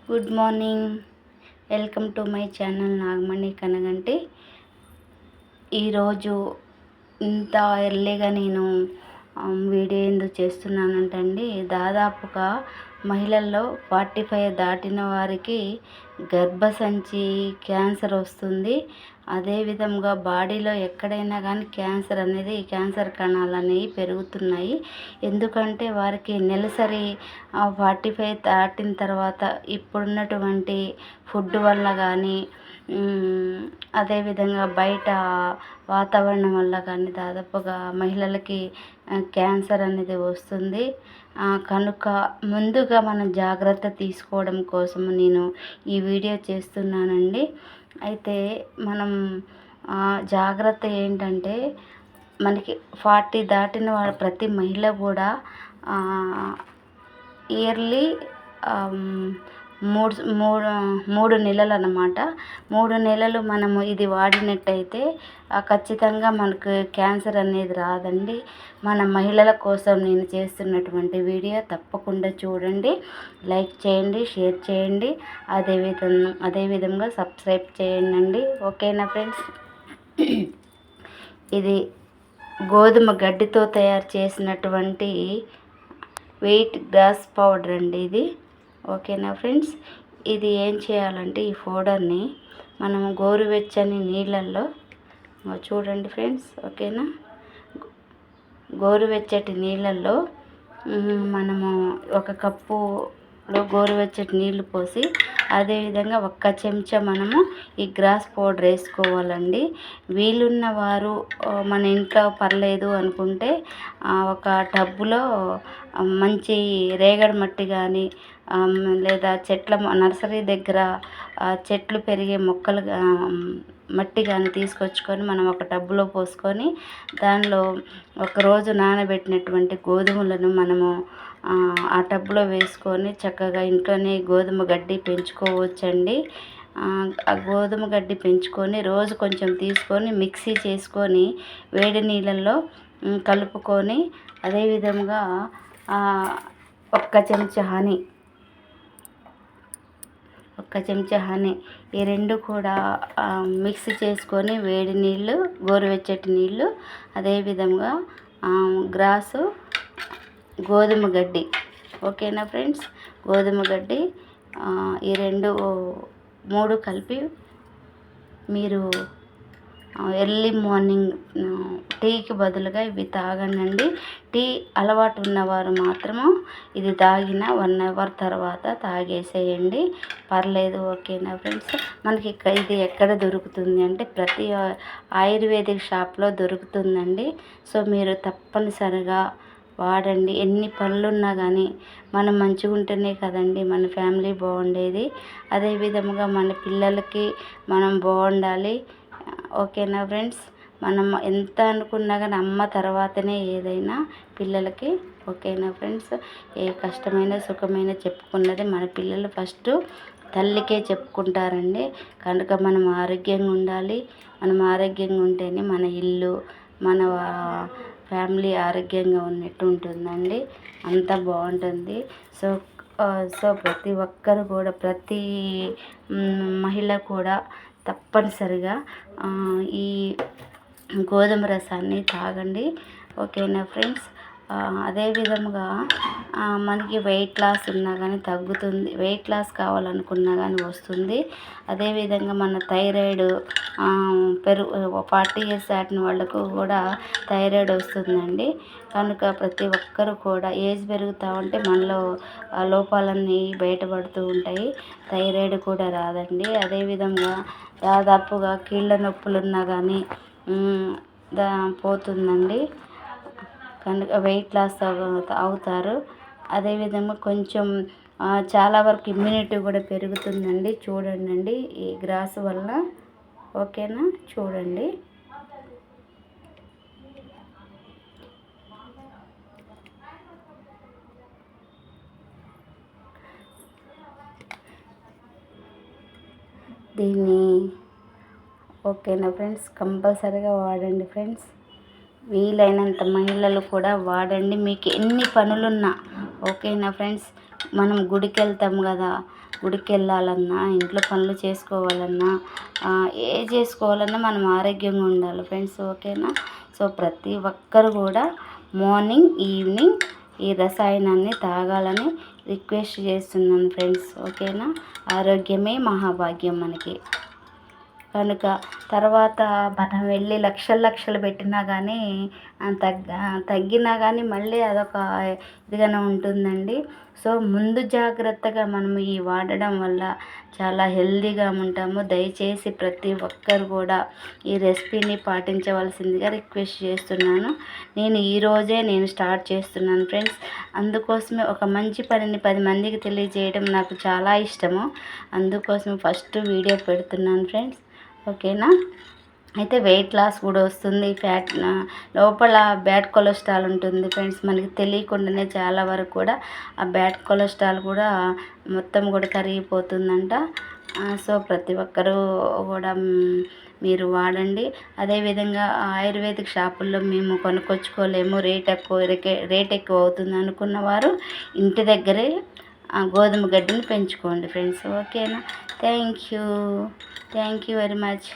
Good morning. Welcome to my channel Nagamani Kanaganti. ఈరోజు ఇంత ఎర్లీగా నేను వీడియో ఎందుకు చేస్తున్నానంటండి, దాదాపుగా మహిళల్లో 45 దాటిన వారికి గర్భసంచి క్యాన్సర్ వస్తుంది. అదేవిధంగా బాడీలో ఎక్కడైనా కానీ క్యాన్సర్ కణాలు అనేవి పెరుగుతున్నాయి. ఎందుకంటే వారికి నెలసరి 45 దాటిన తర్వాత ఇప్పుడున్నటువంటి ఫుడ్ వల్ల కానీ అదేవిధంగా బయట వాతావరణం వల్ల కానీ దాదాపుగా మహిళలకి క్యాన్సర్ అనేది వస్తుంది. కనుక ముందుగా మనం జాగ్రత్త తీసుకోవడం కోసం నేను ఈ వీడియో చేస్తున్నానండి. అయితే మనం జాగ్రత్త ఏంటంటే, మనకి 40 దాటిన వారు ప్రతి మహిళ కూడా ఇయర్లీ 3 నెలలు అన్నమాట. 3 నెలలు మనము ఇది వాడినట్టయితే ఖచ్చితంగా మనకు క్యాన్సర్ అనేది రాదండి. మన మహిళల కోసం నేను చేస్తున్నటువంటి వీడియో తప్పకుండా చూడండి, లైక్ చేయండి, షేర్ చేయండి, అదేవిధంగా సబ్స్క్రైబ్ చేయండి. ఓకేనా ఫ్రెండ్స్? ఇది గోధుమ గడ్డితో తయారు చేసినటువంటి వెయిట్ గ్రాస్ పౌడర్ అండి ఇది. ఓకేనా ఫ్రెండ్స్? ఇది ఏం చేయాలంటే, ఈ పౌడర్ని మనము గోరువెచ్చని నీళ్ళల్లో చూడండి ఫ్రెండ్స్. ఓకేనా? గోరువెచ్చటి నీళ్ళల్లో మనము 1 కప్పులో గోరువెచ్చటి నీళ్లు పోసి అదేవిధంగా 1 చెంచా మనము ఈ గ్రాస్ పౌడర్ వేసుకోవాలండి. వీలున్న వారు మన ఇంట్లో పర్లేదు అనుకుంటే ఒక టబ్బులో మంచి రేగడి మట్టి కానీ లేదా నర్సరీ దగ్గర చెట్లు పెరిగే మొక్కలు మట్టి కానీ తీసుకొచ్చుకొని మనం ఒక టబ్బులో పోసుకొని దానిలో ఒకరోజు నానబెట్టినటువంటి గోధుమలను మనము ఆ టబ్లో వేసుకొని చక్కగా ఇంట్లోనే గోధుమ గడ్డి పెంచుకోవచ్చండి. ఆ గోధుమ గడ్డి పెంచుకొని రోజు కొంచెం తీసుకొని మిక్సీ చేసుకొని వేడి నీళ్ళల్లో కలుపుకొని అదేవిధంగా 1 చెంచా హనీ ఈ 2 కూడా మిక్స్ చేసుకొని వేడి నీళ్ళు, గోరువెచ్చటి నీళ్ళు, అదేవిధంగా గ్రాసు గోధుమ గడ్డి. ఓకేనా ఫ్రెండ్స్? గోధుమ గడ్డి ఈ 3 కలిపి మీరు ఎర్లీ మార్నింగ్ టీకి బదులుగా ఇవి తాగండి. టీ అలవాటు ఉన్నవారు మాత్రము ఇది తాగిన 1 అవర్ తర్వాత తాగేసేయండి, పర్లేదు. ఓకేనా ఫ్రెండ్స్? మనకి ఇది ఎక్కడ దొరుకుతుంది అంటే ప్రతి ఆయుర్వేదిక్ షాప్లో దొరుకుతుందండి. సో మీరు తప్పనిసరిగా వాడండి. ఎన్ని పనులున్నా కానీ మనం మంచిగా ఉంటేనే కదండి మన ఫ్యామిలీ బాగుండేది. అదేవిధంగా మన పిల్లలకి మనం బాగుండాలి. ఓకేనా ఫ్రెండ్స్? మనం ఎంత అనుకున్నా కానీ అమ్మ తర్వాతనే ఏదైనా పిల్లలకి. ఓకేనా ఫ్రెండ్స్? ఏ కష్టమైన సుఖమైన చెప్పుకున్నది మన పిల్లలు ఫస్ట్ తల్లికే చెప్పుకుంటారండి. కనుక మనం ఆరోగ్యంగా ఉండాలి. మనం ఆరోగ్యంగా ఉంటేనే మన ఇల్లు, మన ఫ్యామిలీ ఆరోగ్యంగా ఉన్నట్టు ఉంటుందండి, అంతా బాగుంటుంది. సో ప్రతి ఒక్కరు కూడా, ప్రతి మహిళ కూడా తప్పనిసరిగా ఈ గోధుమ రసాన్ని తాగండి. ఓకేనా ఫ్రెండ్స్? అదేవిధంగా మనకి వెయిట్ లాస్ ఉన్నా కానీ తగ్గుతుంది, వెయిట్ లాస్ కావాలనుకున్నా కానీ వస్తుంది. అదేవిధంగా మన థైరాయిడ్ 40 years దాటిన వాళ్ళకు కూడా థైరాయిడ్ వస్తుందండి. కనుక ప్రతి ఒక్కరు కూడా ఏజ్ పెరుగుతూ ఉంటే మనలో లోపాలన్నీ బయటపడుతూ ఉంటాయి, థైరాయిడ్ కూడా రాదండి. అదేవిధంగా దాదాపుగా కీళ్ళ నొప్పులున్నా కానీ పోతుందండి. కనుక వెయిట్ లాస్ అవుతారు. అదేవిధంగా కొంచెం చాలా వరకు ఇమ్యూనిటీ కూడా పెరుగుతుందండి. చూడండి ఈ గ్రాస్ వల్ల. ఓకేనా? చూడండి. దీన్ని ఓకేనా ఫ్రెండ్స్? కంపల్సరీగా వాడండి ఫ్రెండ్స్. వీలైనంత మహిళలు కూడా వాడండి, మీకు ఎన్ని పనులున్నా. ఓకేనా ఫ్రెండ్స్? మనం గుడికి వెళ్తాం కదా, గుడికి వెళ్ళాలన్నా ఇంట్లో పనులు చేసుకోవాలన్నా ఏ చేసుకోవాలన్నా మనం ఆరోగ్యంగా ఉండాలి ఫ్రెండ్స్, ఓకేనా. సో ప్రతి ఒక్కరు కూడా మార్నింగ్ ఈవినింగ్ ఈ రసాయనాన్ని తాగాలని రిక్వెస్ట్ చేస్తున్నాను ఫ్రెండ్స్, ఓకేనా. ఆరోగ్యమే మహాభాగ్యం మనకి. కనుక తర్వాత మనం వెళ్ళి లక్షలు పెట్టినా కానీ తగ్గినా కానీ మళ్ళీ అదొక ఇదిగానే ఉంటుందండి. సో ముందు జాగ్రత్తగా మనం ఈ వాడడం వల్ల చాలా హెల్తీగా ఉంటాము. దయచేసి ప్రతి ఒక్కరు కూడా ఈ రెసిపీని పాటించవలసిందిగా రిక్వెస్ట్ చేస్తున్నాను. ఈరోజే స్టార్ట్ చేస్తున్నాను ఫ్రెండ్స్. అందుకోసమే ఒక మంచి పనిని 10 మందికి తెలియజేయడం నాకు చాలా ఇష్టము. అందుకోసం ఫస్ట్ వీడియో పెడుతున్నాను ఫ్రెండ్స్, ఓకేనా. అయితే వెయిట్ లాస్ కూడా వస్తుంది. లోపల బ్యాడ్ కొలెస్ట్రాల్ ఉంటుంది ఫ్రెండ్స్, మనకి తెలియకుండానే చాలా వరకు కూడా ఆ బ్యాడ్ కొలెస్ట్రాల్ కూడా మొత్తం కూడా కరిగిపోతుందంట. సో ప్రతి ఒక్కరూ కూడా మీరు వాడండి. అదేవిధంగా ఆయుర్వేదిక్ షాపుల్లో మేము కొనుక్కొచ్చుకోలేము, రేట్ ఎక్కువ అవుతుంది అనుకున్న వారు ఇంటి దగ్గరే గోధుమ గడ్డిని పెంచుకోండి ఫ్రెండ్స్, ఓకేనా. Thank you very much.